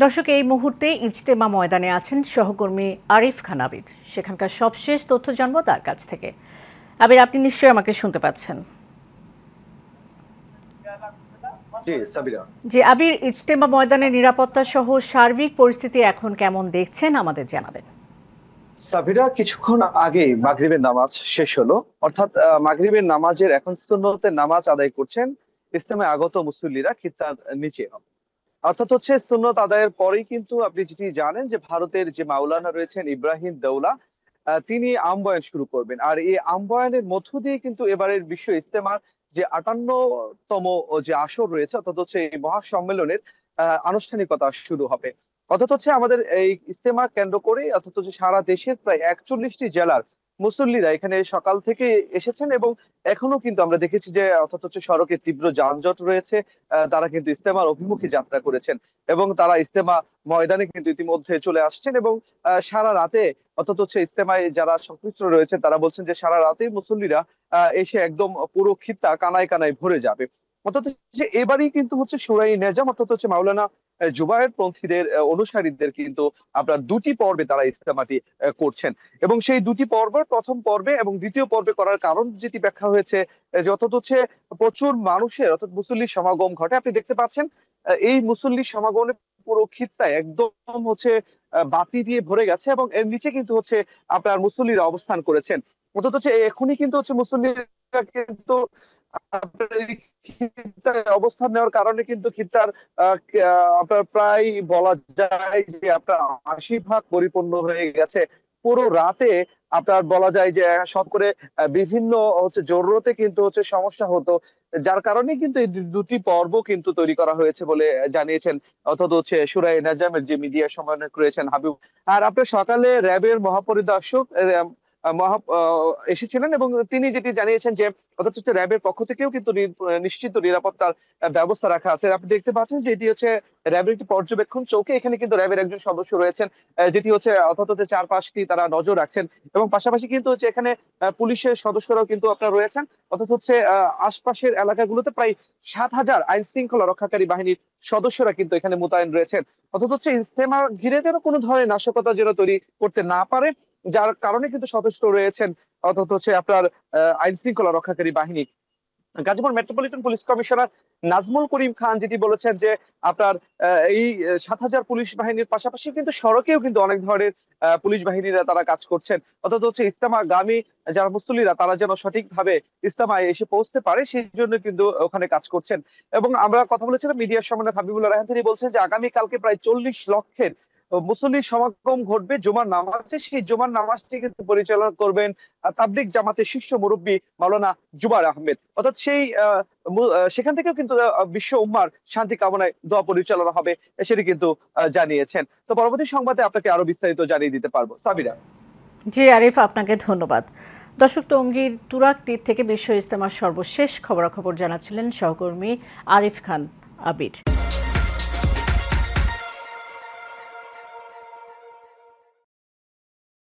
দর্শক, এই মুহূর্তে ইজতেমা ময়দানে আছেন সহকর্মী আরিফ খান আবির। সেখানকার সবশেষ তথ্য জানবো তার কাছ থেকে। আবির, আপনি নিশ্চয়ই আমাকে শুনতে পাচ্ছেন? জি আবির, ইজতেমা ময়দানের নিরাপত্তা সহ সার্বিক পরিস্থিতি এখন কেমন দেখছেন আমাদের জানাবেন। সাবিরা, কিছুক্ষণ আগেই মাগরিবের নামাজ শেষ হলো। অর্থাৎ মাগরিবের নামাজের এখন সুন্নতের নামাজ আদায় করছেন ইজতেমায় আগত মুসল্লিরা খিত্তার নিচে। অর্থাৎ হচ্ছে সুন্নত আদায়ের পরেই কিন্তু আপনি যেটি জানেন যে ভারতের যে মাওলানা রয়েছেন ইব্রাহিম দৌলা, তিনি আহ্বায়ন শুরু করবেন। আর এই আহ্বায়নের মধ্য দিয়ে কিন্তু এবারের বিশ্ব ইজতেমার যে 58তম যে আসর রয়েছে, অর্থাৎ হচ্ছে এই মহাসম্মেলনের আনুষ্ঠানিকতা শুরু হবে। অর্থাৎ হচ্ছে আমাদের এই ইজতেমা কেন্দ্র করে অর্থাৎ হচ্ছে সারা দেশের প্রায় 41টি জেলার মুসল্লিরা এখানে সকাল থেকে এসেছেন এবং এখনো কিন্তু আমরা দেখেছি যে অর্থাৎ হচ্ছে সড়কে তীব্র যানজট রয়েছে। তারা কিন্তু ইজতেমার অভিমুখী যাত্রা করেছেন এবং তারা ইজতেমা ময়দানে কিন্তু ইতিমধ্যে চলে আসছেন এবং সারা রাতে অর্থাৎ হচ্ছে ইজতেমায় যারা সংশ্লিষ্ট রয়েছে তারা বলছেন যে সারা রাতে মুসল্লিরা এসে একদম পুরো খিত্তা কানায় কানায় ভরে যাবে। অর্থাৎ যে এবারই কিন্তু হচ্ছে সুরাই নেজাম অর্থাৎ হচ্ছে মাওলানা জুবায়ের পন্থীদের অনুসারীদের কিন্তু আপনার দুটি পর্বে তারা ইজতেমাটি করছেন এবং সেই দুটি পর্বের প্রথম পর্বে এবং দ্বিতীয় পর্বে করার কারণ যেটি ব্যাখ্যা হয়েছে যে অর্থাৎ হচ্ছে প্রচুর মানুষের অর্থাৎ মুসল্লির সমাগম ঘটে। আপনি দেখতে পাচ্ছেন এই মুসল্লির সমাগমে পুরো খিত্তায় একদম হচ্ছে বাতি দিয়ে ভরে গেছে এবং এর নিচে কিন্তু হচ্ছে আপনার মুসল্লিরা অবস্থান করেছেন। অর্থাৎ হচ্ছে এখনই কিন্তু হচ্ছে মুসল্লিরা কিন্তু আপনার এই খিত্তায় অবস্থান নেওয়ার কারণে কিন্তু খিত্তার আপনার প্রায় বলা যায় যে আপনার 80% পরিপূর্ণ হয়ে গেছে। পুরো রাতে আপনার বলা যায় যে করে বিভিন্ন হচ্ছে জরুরতে কিন্তু হচ্ছে সমস্যা হতো, যার কারণে কিন্তু এই দুটি পর্ব কিন্তু তৈরি করা হয়েছে বলে জানিয়েছেন অর্থাৎ হচ্ছে সুরাই নাজামের যে মিডিয়া সমন্বয়ক রয়েছেন হাবিব। আর আপনার সকালে র্যাবের মহাপরিদর্শক এসেছিলেন এবং তিনি যেটি জানিয়েছেন যে অর্থাৎ হচ্ছে র্যাবের পক্ষ থেকেও কিন্তু নিশ্চিত নিরাপত্তার ব্যবস্থা রাখা আছে। আপনি দেখতে পাচ্ছেন যে এটি হচ্ছে র্যাবের একটি পর্যবেক্ষণ চৌকি। এখানে কিন্তু র্যাবের একজন সদস্য রয়েছেন যেটি হচ্ছে অর্থাৎ হচ্ছে চারপাশটি তারা নজর রাখছেন এবং পাশাপাশি কিন্তু হচ্ছে এখানে পুলিশের সদস্যরাও কিন্তু আপনার রয়েছেন। অর্থাৎ হচ্ছে আশপাশের এলাকাগুলোতে প্রায় 7,000 আইন শৃঙ্খলা রক্ষাকারী বাহিনীর সদস্যরা কিন্তু এখানে মোতায়েন রয়েছেন। অর্থাৎ হচ্ছে ইজতেমা ঘিরে যেন কোনো ধরনের নাশকতা যেন তৈরি করতে না পারে, যার কারণে কিন্তু সদস্য রয়েছেন অর্থাৎ হচ্ছে আপনার আইন শৃঙ্খলা রক্ষাকারী বাহিনী। Gazipur metropolitan police commissioner Nazmul Karim Khan যেটি বলেছেন যে আপনার এই 7,000 পুলিশ বাহিনীর পাশাপাশি কিন্তু সড়কেও কিন্তু অনেক ধরনের পুলিশ বাহিনীরা তারা কাজ করছেন। অর্থাৎ হচ্ছে ইজতেমাগামী যারা মুসল্লিরা তারা যেন সঠিকভাবে ইজতেমায় এসে পৌঁছতে পারে সেই জন্য কিন্তু ওখানে কাজ করছেন। এবং আমরা কথা বলেছিলাম মিডিয়ার সামনে হাবিবুল্লাহ রায়হান, তিনি বলছেন যে আগামী কালকে প্রায় 40 লক্ষের মুসল্লির সমাগম ঘটবে জুমার নামাজে। সেই জুমার নামাজটি কিন্তু পরিচালনা করবেন তাবলিগ জামাতের শীর্ষ মুরব্বী মাওলানা জুবায়ের আহমেদ। অর্থাৎ সেই সেখান থেকেও কিন্তু বিশ্ব উম্মার শান্তি কামনায় দোয়া পরিচালনা হবে সেটি কিন্তু জানিয়েছেন। তো পরবর্তী সংবাদে আপনাকে আরো বিস্তারিত জানিয়ে দিতে পারবো সাবিরা। জি আরিফ, আপনাকে ধন্যবাদ। দর্শক, টঙ্গীর তুরাগ তীর থেকে বিশ্ব ইজতেমার সর্বশেষ খবরাখবর জানাচ্ছিলেন সহকর্মী আরিফ খান আবির।